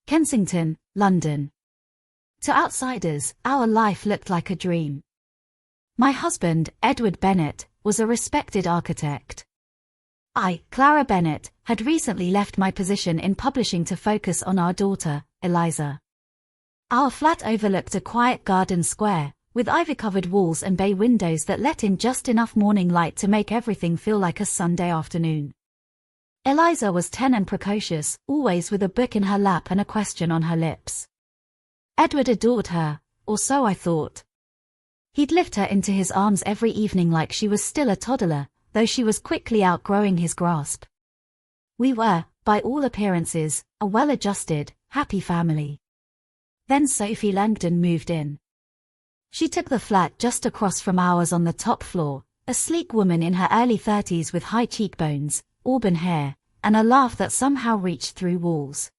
Kensington, London. To outsiders, our life looked like a dream. My husband, Edward Bennett, was a respected architect. I, Clara Bennett, had recently left my position in publishing to focus on our daughter, Eliza. Our flat overlooked a quiet garden square, with ivy-covered walls and bay windows that let in just enough morning light to make everything feel like a Sunday afternoon. Eliza was 10 and precocious, always with a book in her lap and a question on her lips. Edward adored her, or so I thought. He'd lift her into his arms every evening like she was still a toddler, though she was quickly outgrowing his grasp. We were, by all appearances, a well-adjusted, happy family. Then Sophie Langdon moved in. She took the flat just across from ours on the top floor, a sleek woman in her early 30s with high cheekbones, auburn hair, and a laugh that somehow reached through walls.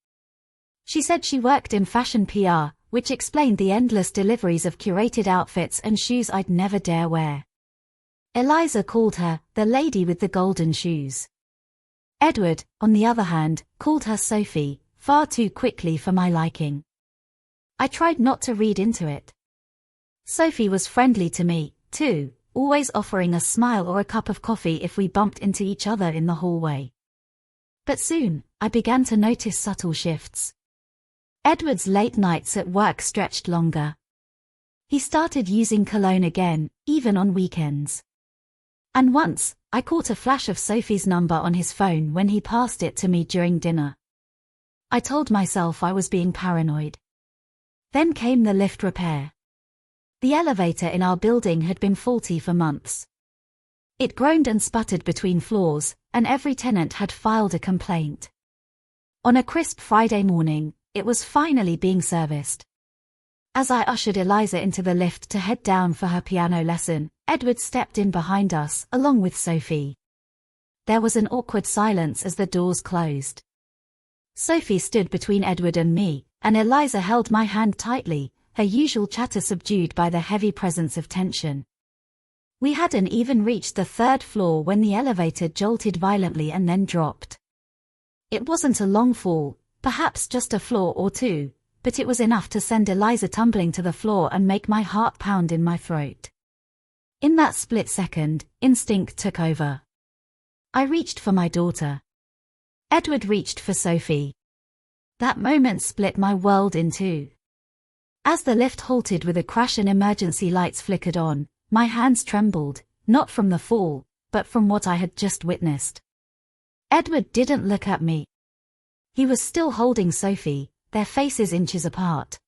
She said she worked in fashion PR, which explained the endless deliveries of curated outfits and shoes I'd never dare wear. Eliza called her, the lady with the golden shoes. Edward, on the other hand, called her Sophie, far too quickly for my liking. I tried not to read into it. Sophie was friendly to me, too, always offering a smile or a cup of coffee if we bumped into each other in the hallway. But soon, I began to notice subtle shifts. Edward's late nights at work stretched longer. He started using cologne again, even on weekends. And once, I caught a flash of Sophie's number on his phone when he passed it to me during dinner. I told myself I was being paranoid. Then came the lift repair. The elevator in our building had been faulty for months. It groaned and sputtered between floors, and every tenant had filed a complaint. On a crisp Friday morning, it was finally being serviced. As I ushered Eliza into the lift to head down for her piano lesson, Edward stepped in behind us, along with Sophie. There was an awkward silence as the doors closed. Sophie stood between Edward and me, and Eliza held my hand tightly, her usual chatter subdued by the heavy presence of tension. We hadn't even reached the 3rd floor when the elevator jolted violently and then dropped. It wasn't a long fall, perhaps just a floor or two, but it was enough to send Eliza tumbling to the floor and make my heart pound in my throat. In that split second, instinct took over. I reached for my daughter. Edward reached for Sophie. That moment split my world in two. As the lift halted with a crash and emergency lights flickered on, my hands trembled, not from the fall, but from what I had just witnessed. Edward didn't look at me. He was still holding Sophie, their faces inches apart.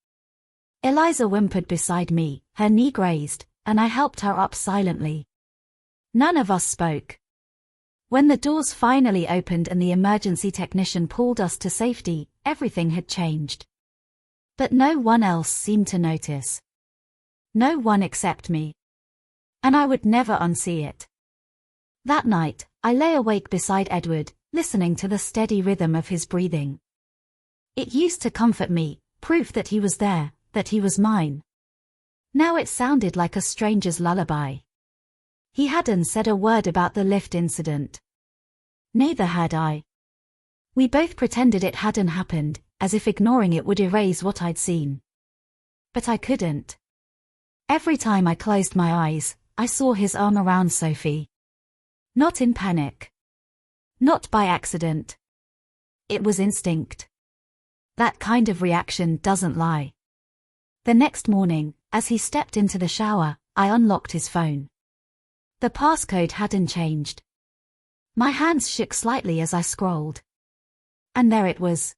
Eliza whimpered beside me, her knee grazed, and I helped her up silently. None of us spoke. When the doors finally opened and the emergency technician pulled us to safety, everything had changed. But no one else seemed to notice. No one except me. And I would never unsee it. That night, I lay awake beside Edward, listening to the steady rhythm of his breathing. It used to comfort me, proof that he was there, that he was mine. Now it sounded like a stranger's lullaby. He hadn't said a word about the lift incident. Neither had I. We both pretended it hadn't happened, as if ignoring it would erase what I'd seen. But I couldn't. Every time I closed my eyes, I saw his arm around Sophie. Not in panic. Not by accident. It was instinct. That kind of reaction doesn't lie. The next morning, as he stepped into the shower, I unlocked his phone. The passcode hadn't changed. My hands shook slightly as I scrolled. And there it was.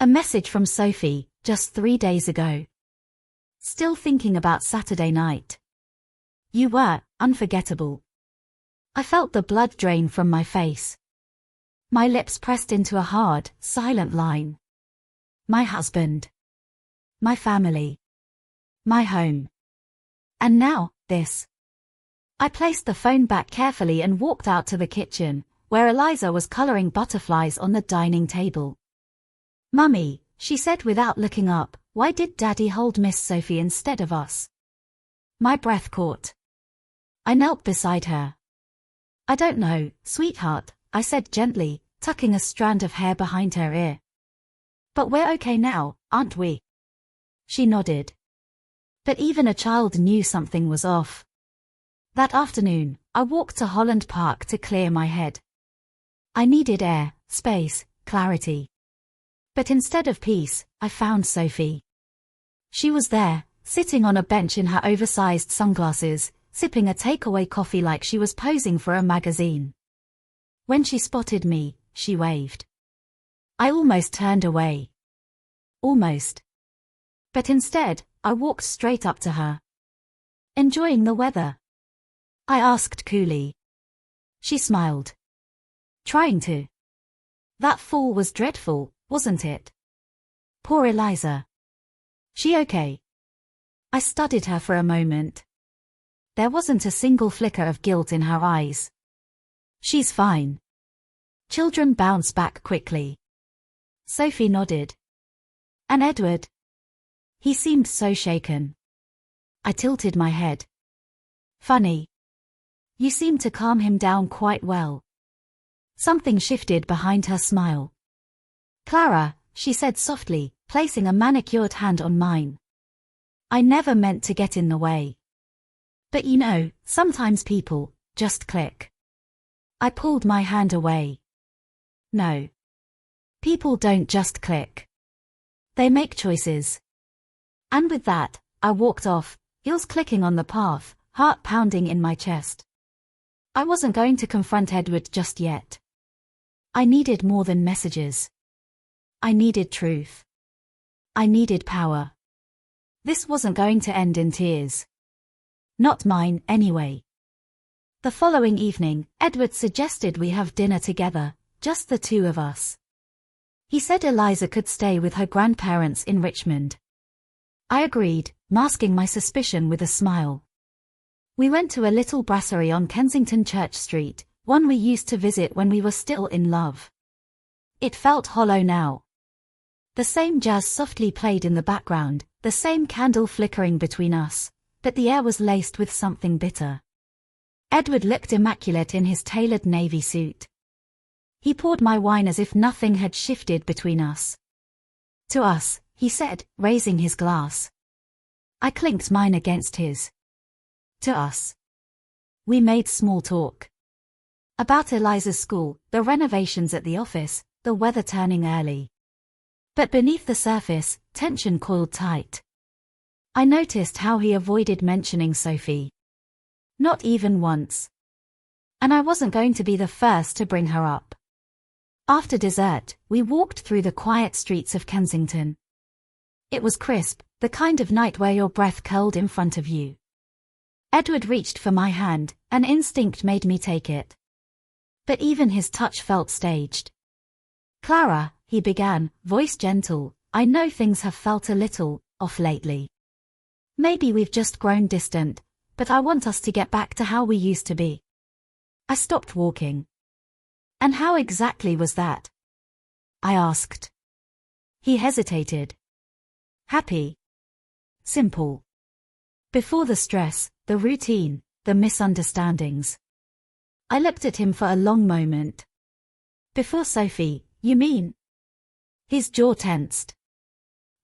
A message from Sophie, just 3 days ago. Still thinking about Saturday night. You were unforgettable. I felt the blood drain from my face. My lips pressed into a hard, silent line. My husband. My family. My home. And now, this. I placed the phone back carefully and walked out to the kitchen, where Eliza was coloring butterflies on the dining table. Mummy, she said without looking up, why did Daddy hold Miss Sophie instead of us? My breath caught. I knelt beside her. I don't know, sweetheart, I said gently, tucking a strand of hair behind her ear. But we're okay now, aren't we? She nodded. But even a child knew something was off. That afternoon, I walked to Holland Park to clear my head. I needed air, space, clarity. But instead of peace, I found Sophie. She was there, sitting on a bench in her oversized sunglasses, sipping a takeaway coffee like she was posing for a magazine. When she spotted me, she waved. I almost turned away. Almost. But instead, I walked straight up to her. Enjoying the weather? I asked coolly. She smiled. Trying to. That fall was dreadful, wasn't it? Poor Eliza. She okay? I studied her for a moment. There wasn't a single flicker of guilt in her eyes. She's fine. Children bounce back quickly. Sophie nodded. And Edward? He seemed so shaken. I tilted my head. Funny. You seemed to calm him down quite well. Something shifted behind her smile. Clara, she said softly, placing a manicured hand on mine. I never meant to get in the way. But you know, sometimes people just click. I pulled my hand away. No. People don't just click. They make choices. And with that, I walked off, heels clicking on the path, heart pounding in my chest. I wasn't going to confront Edward just yet. I needed more than messages. I needed truth. I needed power. This wasn't going to end in tears. Not mine, anyway. The following evening, Edward suggested we have dinner together, just the two of us. He said Eliza could stay with her grandparents in Richmond. I agreed, masking my suspicion with a smile. We went to a little brasserie on Kensington Church Street, one we used to visit when we were still in love. It felt hollow now. The same jazz softly played in the background, the same candle flickering between us, but the air was laced with something bitter. Edward looked immaculate in his tailored navy suit. He poured my wine as if nothing had shifted between us. To us, he said, raising his glass. I clinked mine against his. To us. We made small talk. About Eliza's school, the renovations at the office, the weather turning early. But beneath the surface, tension coiled tight. I noticed how he avoided mentioning Sophie. Not even once. And I wasn't going to be the first to bring her up. After dessert, we walked through the quiet streets of Kensington. It was crisp, the kind of night where your breath curled in front of you. Edward reached for my hand, an instinct made me take it. But even his touch felt staged. Clara, he began, voice gentle, I know things have felt a little off lately. Maybe we've just grown distant, but I want us to get back to how we used to be. I stopped walking. And how exactly was that? I asked. He hesitated. Happy. Simple. Before the stress, the routine, the misunderstandings. I looked at him for a long moment. Before Sophie, you mean? His jaw tensed.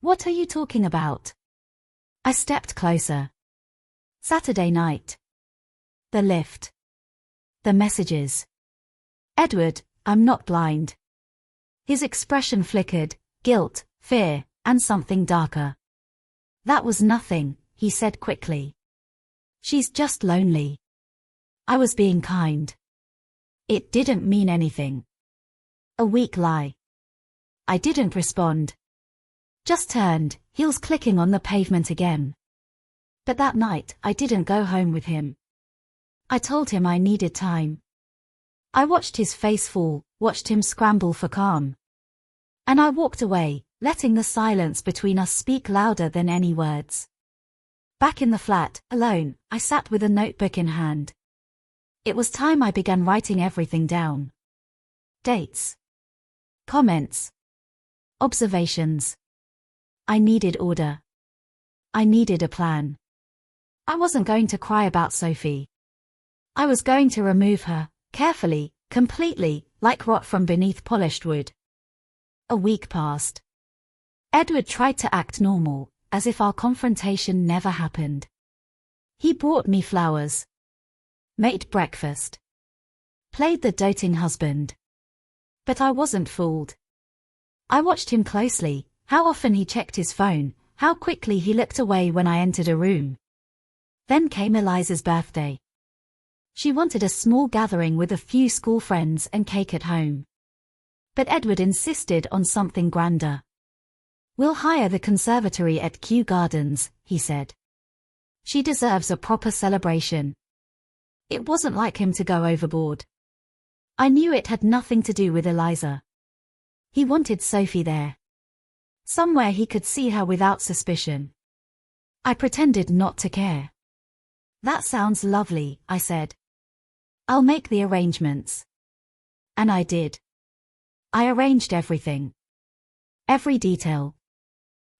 What are you talking about? I stepped closer. Saturday night. The lift. The messages. Edward, I'm not blind. His expression flickered, guilt, fear, and something darker. That was nothing, he said quickly. She's just lonely. I was being kind. It didn't mean anything. A weak lie. I didn't respond. Just turned, heels clicking on the pavement again. But that night, I didn't go home with him. I told him I needed time. I watched his face fall, watched him scramble for calm. And I walked away, letting the silence between us speak louder than any words. Back in the flat, alone, I sat with a notebook in hand. It was time I began writing everything down. Dates. Comments. Observations. I needed order. I needed a plan. I wasn't going to cry about Sophie. I was going to remove her, carefully, completely, like rot from beneath polished wood. A week passed. Edward tried to act normal, as if our confrontation never happened. He brought me flowers, made breakfast, played the doting husband. But I wasn't fooled. I watched him closely, how often he checked his phone, how quickly he looked away when I entered a room. Then came Eliza's birthday. She wanted a small gathering with a few school friends and cake at home. But Edward insisted on something grander. "We'll hire the conservatory at Kew Gardens," he said. "She deserves a proper celebration." It wasn't like him to go overboard. I knew it had nothing to do with Eliza. He wanted Sophie there. Somewhere he could see her without suspicion. I pretended not to care. "That sounds lovely," I said. "I'll make the arrangements." And I did. I arranged everything. Every detail.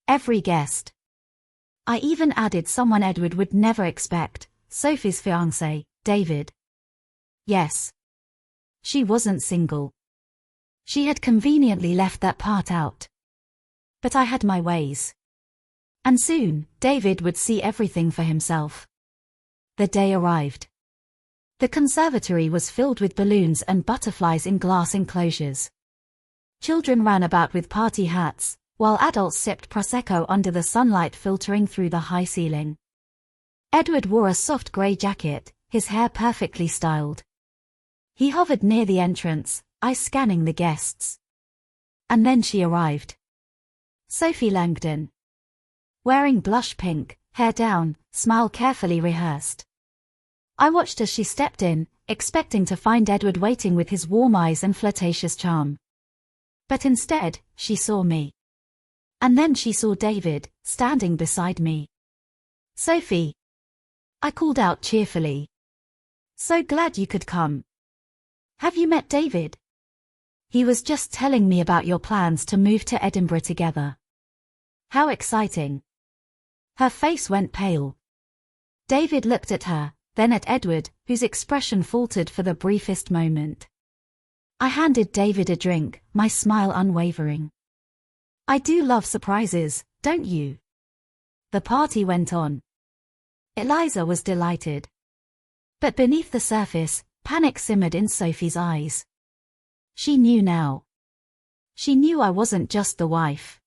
Every guest. I even added someone Edward would never expect, Sophie's fiancé, David. Yes. She wasn't single. She had conveniently left that part out. But I had my ways. And soon, David would see everything for himself. The day arrived. The conservatory was filled with balloons and butterflies in glass enclosures. Children ran about with party hats, while adults sipped Prosecco under the sunlight filtering through the high ceiling. Edward wore a soft grey jacket, his hair perfectly styled. He hovered near the entrance, eyes scanning the guests. And then she arrived. Sophie Langdon. Wearing blush pink, hair down, smile carefully rehearsed. I watched as she stepped in, expecting to find Edward waiting with his warm eyes and flirtatious charm. But instead, she saw me. And then she saw David, standing beside me. "Sophie," I called out cheerfully. "So glad you could come. Have you met David? He was just telling me about your plans to move to Edinburgh together." "How exciting." Her face went pale. David looked at her, then at Edward, whose expression faltered for the briefest moment. I handed David a drink, my smile unwavering. "I do love surprises, don't you?" The party went on. Eliza was delighted. But beneath the surface, panic simmered in Sophie's eyes. She knew now. She knew I wasn't just the wife.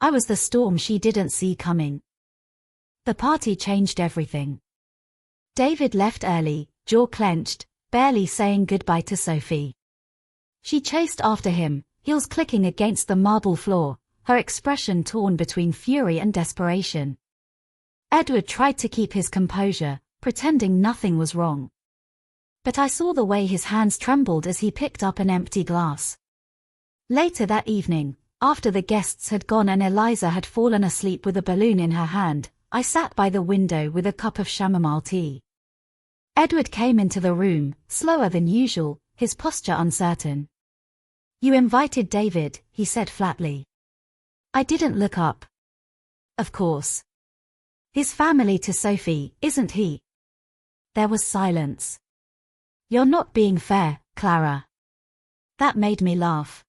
I was the storm she didn't see coming. The party changed everything. David left early, jaw clenched, barely saying goodbye to Sophie. She chased after him, heels clicking against the marble floor, her expression torn between fury and desperation. Edward tried to keep his composure, pretending nothing was wrong. But I saw the way his hands trembled as he picked up an empty glass. Later that evening, after the guests had gone and Eliza had fallen asleep with a balloon in her hand, I sat by the window with a cup of chamomile tea. Edward came into the room, slower than usual, his posture uncertain. "You invited David," he said flatly. I didn't look up. "Of course. His family to Sophie, isn't he?" There was silence. "You're not being fair, Clara." That made me laugh.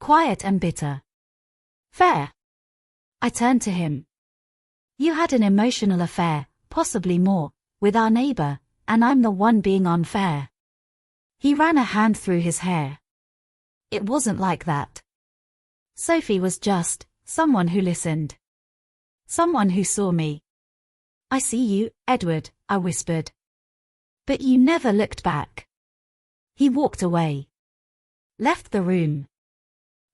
Quiet and bitter. "Fair?" I turned to him. "You had an emotional affair, possibly more, with our neighbor, and I'm the one being unfair." He ran a hand through his hair. "It wasn't like that. Sophie was just someone who listened. Someone who saw me." "I see you, Edward," I whispered. "But you never looked back." He walked away. Left the room.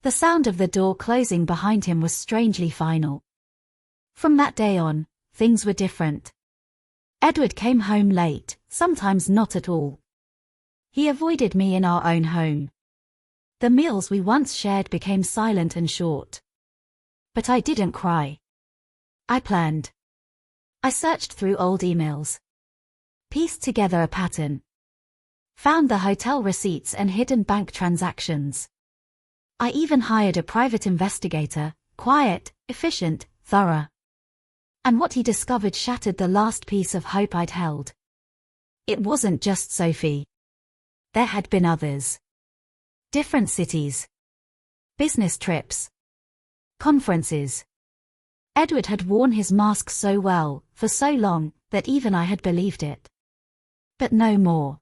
The sound of the door closing behind him was strangely final. From that day on, things were different. Edward came home late, sometimes not at all. He avoided me in our own home. The meals we once shared became silent and short. But I didn't cry. I planned. I searched through old emails. Pieced together a pattern. Found the hotel receipts and hidden bank transactions. I even hired a private investigator, quiet, efficient, thorough. And what he discovered shattered the last piece of hope I'd held. It wasn't just Sophie. There had been others. Different cities. Business trips. Conferences. Edward had worn his mask so well, for so long, that even I had believed it. But no more.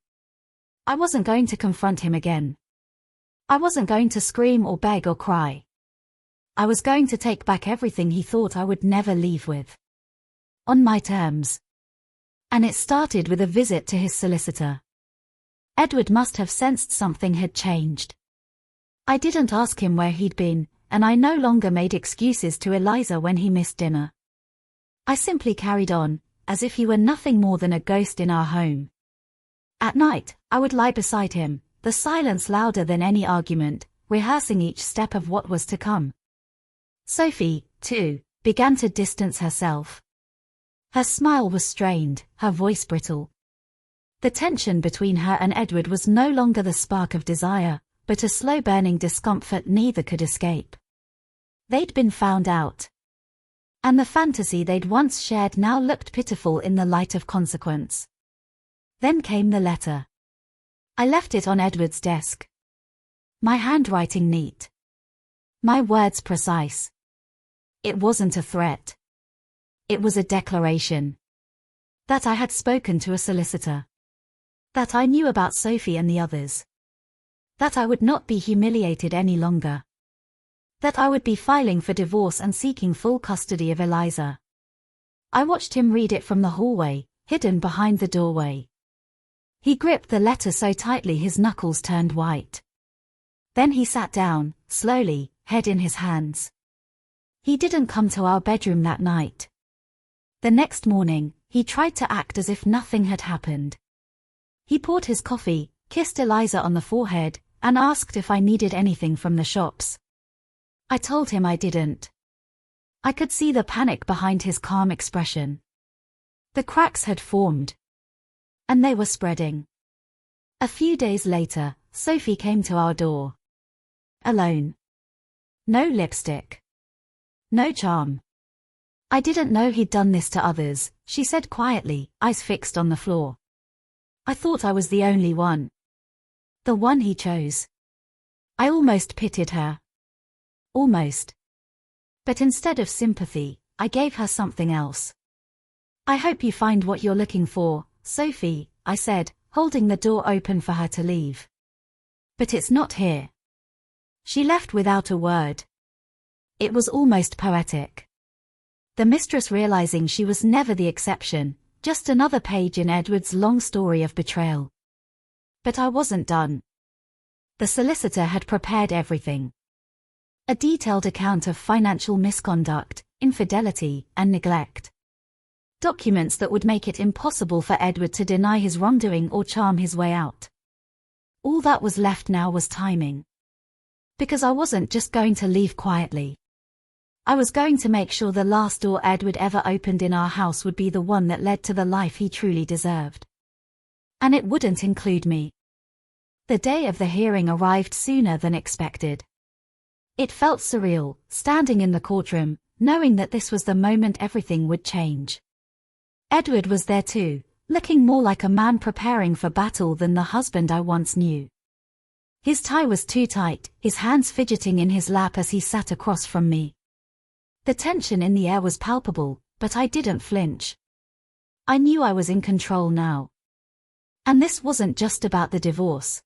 I wasn't going to confront him again. I wasn't going to scream or beg or cry. I was going to take back everything he thought I would never leave with. On my terms. And it started with a visit to his solicitor. Edward must have sensed something had changed. I didn't ask him where he'd been, and I no longer made excuses to Eliza when he missed dinner. I simply carried on, as if he were nothing more than a ghost in our home. At night, I would lie beside him, the silence louder than any argument, rehearsing each step of what was to come. Sophie, too, began to distance herself. Her smile was strained, her voice brittle. The tension between her and Edward was no longer the spark of desire, but a slow-burning discomfort neither could escape. They'd been found out. And the fantasy they'd once shared now looked pitiful in the light of consequence. Then came the letter. I left it on Edward's desk. My handwriting neat. My words precise. It wasn't a threat. It was a declaration. That I had spoken to a solicitor. That I knew about Sophie and the others. That I would not be humiliated any longer. That I would be filing for divorce and seeking full custody of Eliza. I watched him read it from the hallway, hidden behind the doorway. He gripped the letter so tightly his knuckles turned white. Then he sat down, slowly, head in his hands. He didn't come to our bedroom that night. The next morning, he tried to act as if nothing had happened. He poured his coffee, kissed Eliza on the forehead, and asked if I needed anything from the shops. I told him I didn't. I could see the panic behind his calm expression. The cracks had formed. And they were spreading. A few days later, Sophie came to our door. Alone. No lipstick. No charm. I didn't know he'd done this to others, she said quietly, eyes fixed on the floor. I thought I was the only one. The one he chose. I almost pitied her. Almost. But instead of sympathy, I gave her something else. I hope you find what you're looking for, Sophie, I said, holding the door open for her to leave. But it's not here. She left without a word. It was almost poetic. The mistress realizing she was never the exception, just another page in Edward's long story of betrayal. But I wasn't done. The solicitor had prepared everything. A detailed account of financial misconduct, infidelity, and neglect. Documents that would make it impossible for Edward to deny his wrongdoing or charm his way out. All that was left now was timing. Because I wasn't just going to leave quietly. I was going to make sure the last door Edward ever opened in our house would be the one that led to the life he truly deserved. And it wouldn't include me. The day of the hearing arrived sooner than expected. It felt surreal, standing in the courtroom, knowing that this was the moment everything would change. Edward was there too, looking more like a man preparing for battle than the husband I once knew. His tie was too tight, his hands fidgeting in his lap as he sat across from me. The tension in the air was palpable, but I didn't flinch. I knew I was in control now. And this wasn't just about the divorce.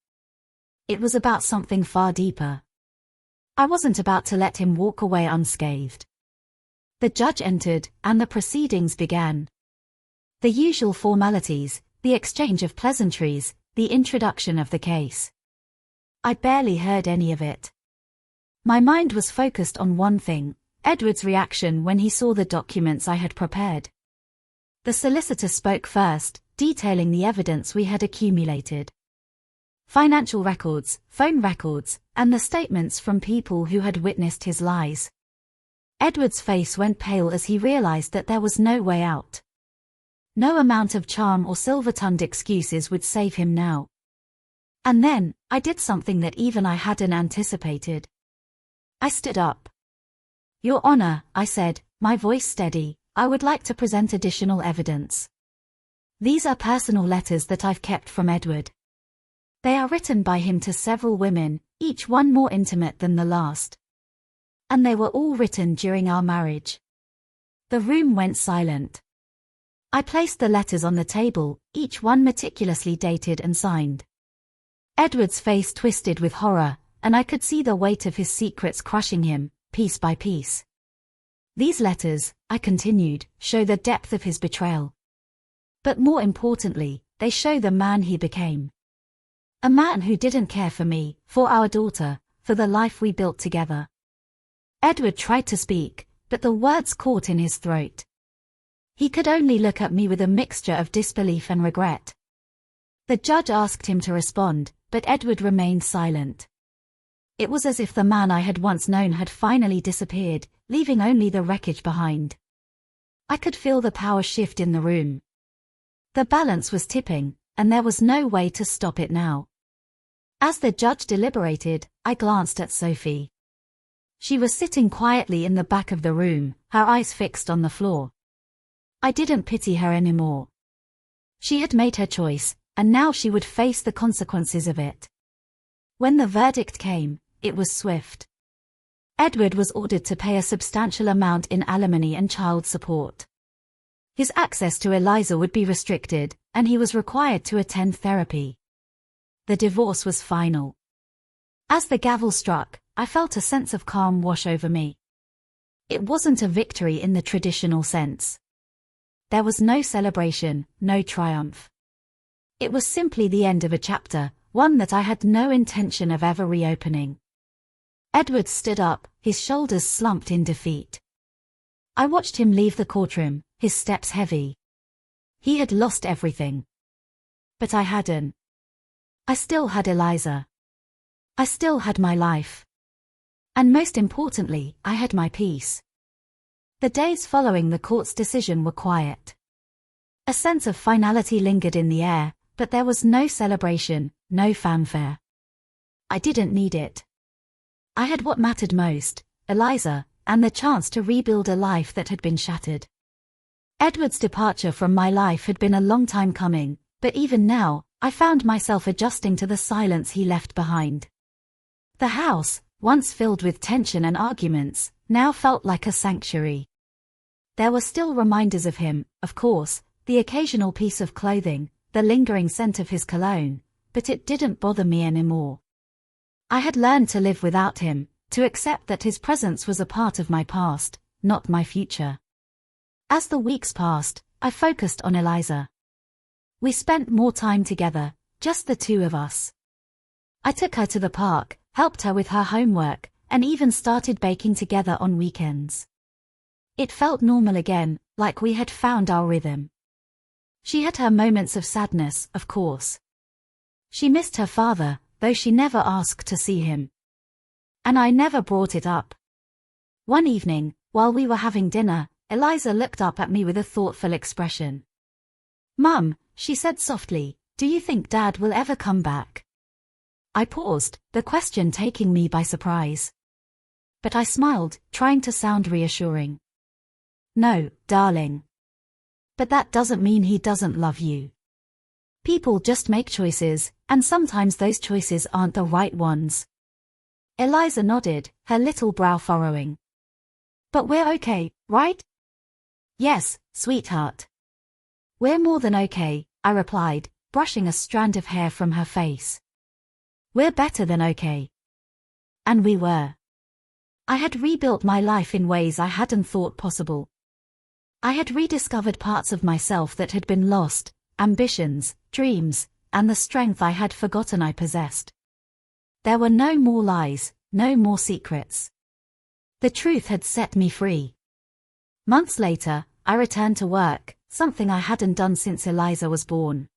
It was about something far deeper. I wasn't about to let him walk away unscathed. The judge entered, and the proceedings began. The usual formalities, the exchange of pleasantries, the introduction of the case. I barely heard any of it. My mind was focused on one thing, Edward's reaction when he saw the documents I had prepared. The solicitor spoke first, detailing the evidence we had accumulated. Financial records, phone records, and the statements from people who had witnessed his lies. Edward's face went pale as he realized that there was no way out. No amount of charm or silver-tongued excuses would save him now. And then, I did something that even I hadn't anticipated. I stood up. Your Honor, I said, my voice steady, I would like to present additional evidence. These are personal letters that I've kept from Edward. They are written by him to several women, each one more intimate than the last. and they were all written during our marriage. The room went silent. I placed the letters on the table, each one meticulously dated and signed. Edward's face twisted with horror, and I could see the weight of his secrets crushing him, piece by piece. These letters, I continued, show the depth of his betrayal. But more importantly, they show the man he became. A man who didn't care for me, for our daughter, for the life we built together. Edward tried to speak, but the words caught in his throat. He could only look at me with a mixture of disbelief and regret. The judge asked him to respond, but Edward remained silent. It was as if the man I had once known had finally disappeared, leaving only the wreckage behind. I could feel the power shift in the room. The balance was tipping, and there was no way to stop it now. As the judge deliberated, I glanced at Sophie. She was sitting quietly in the back of the room, her eyes fixed on the floor. I didn't pity her anymore. She had made her choice, and now she would face the consequences of it. When the verdict came, it was swift. Edward was ordered to pay a substantial amount in alimony and child support. His access to Eliza would be restricted, and he was required to attend therapy. The divorce was final. As the gavel struck, I felt a sense of calm wash over me. It wasn't a victory in the traditional sense. There was no celebration, no triumph. It was simply the end of a chapter, one that I had no intention of ever reopening. Edward stood up, his shoulders slumped in defeat. I watched him leave the courtroom, his steps heavy. He had lost everything. But I hadn't. I still had Eliza. I still had my life. And most importantly, I had my peace. The days following the court's decision were quiet. A sense of finality lingered in the air, but there was no celebration, no fanfare. I didn't need it. I had what mattered most, Eliza, and the chance to rebuild a life that had been shattered. Edward's departure from my life had been a long time coming, but even now, I found myself adjusting to the silence he left behind. The house, once filled with tension and arguments, now felt like a sanctuary. There were still reminders of him, of course, the occasional piece of clothing, the lingering scent of his cologne, but it didn't bother me anymore. I had learned to live without him, to accept that his presence was a part of my past, not my future. As the weeks passed, I focused on Eliza. We spent more time together, just the two of us. I took her to the park, helped her with her homework, and even started baking together on weekends. It felt normal again, like we had found our rhythm. She had her moments of sadness, of course. She missed her father, though she never asked to see him. And I never brought it up. One evening, while we were having dinner, Eliza looked up at me with a thoughtful expression. "Mum," she said softly, "do you think Dad will ever come back?" I paused, the question taking me by surprise. But I smiled, trying to sound reassuring. "No, darling. But that doesn't mean he doesn't love you. People just make choices, and sometimes those choices aren't the right ones." Eliza nodded, her little brow furrowing. "But we're okay, right?" "Yes, sweetheart. We're more than okay," I replied, brushing a strand of hair from her face. "We're better than okay." And we were. I had rebuilt my life in ways I hadn't thought possible. I had rediscovered parts of myself that had been lost, ambitions, dreams, and the strength I had forgotten I possessed. There were no more lies, no more secrets. The truth had set me free. Months later, I returned to work, something I hadn't done since Eliza was born.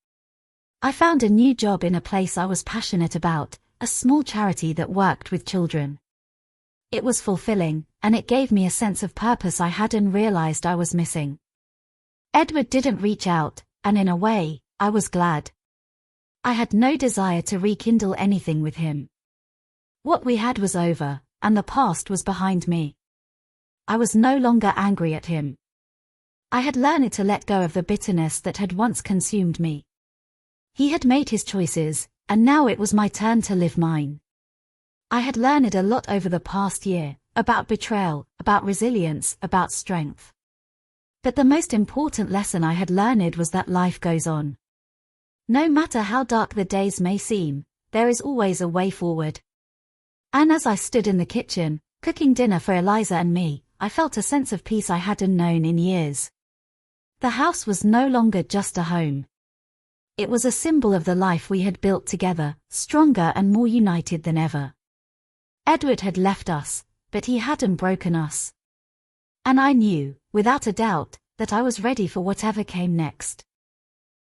I found a new job in a place I was passionate about, a small charity that worked with children. It was fulfilling, and it gave me a sense of purpose I hadn't realized I was missing. Edward didn't reach out, and in a way, I was glad. I had no desire to rekindle anything with him. What we had was over, and the past was behind me. I was no longer angry at him. I had learned to let go of the bitterness that had once consumed me. He had made his choices, and now it was my turn to live mine. I had learned a lot over the past year, about betrayal, about resilience, about strength. But the most important lesson I had learned was that life goes on. No matter how dark the days may seem, there is always a way forward. And as I stood in the kitchen, cooking dinner for Eliza and me, I felt a sense of peace I hadn't known in years. The house was no longer just a home. It was a symbol of the life we had built together, stronger and more united than ever. Edward had left us, but he hadn't broken us. And I knew, without a doubt, that I was ready for whatever came next.